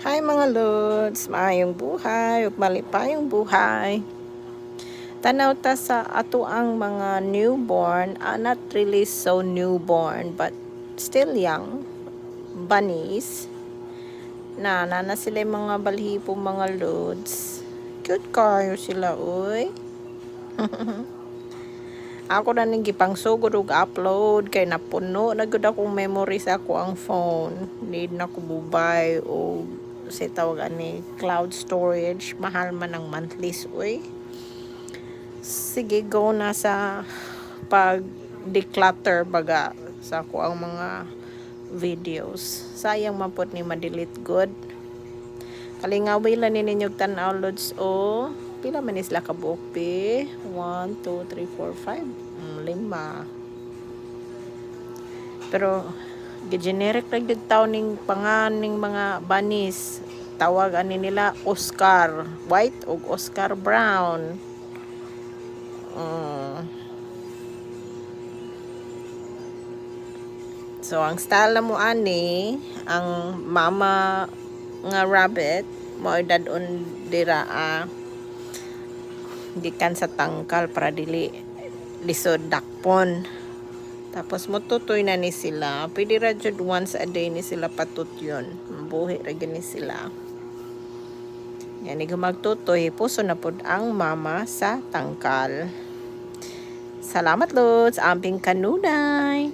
Hi mga lods, maayong buhay, ug malipayong buhay. Tanaw ta sa ato ang mga newborn, not really so newborn but still young, bunnies. Na sila yung mga balhipo mga lods. Cute kayo sila, oy. Ako na ning gipang sugod og upload kay napuno na gud akong memory sa ako ang phone. Need na ko bubay o sa tawag ani cloud storage. Mahal man ang monthly oy. Sige, go na sa pag declutter baga sa ako ang mga videos. Sayang man pud ni ma-delete good. Kalingaway lang ninyog tan-aw lods o pila man isla ka buok pi? 1, 2, 3, 4, 5. 5. Pero generic lang yung tao ning panganing mga bunnies. Tawag ani nila Oscar White o Oscar Brown. So ang style mo ani, ang mama nga rabbit mo dadon dira gikan sa tangkal para dili lisod dakpon. Tapos mututoy na ni sila. Pwede ra jud once a day ni sila patut yun. Buhi ra gani sila. Yan ni magtutoy puso na pud ang mama sa tangkal. Salamat lods, amping kanunay.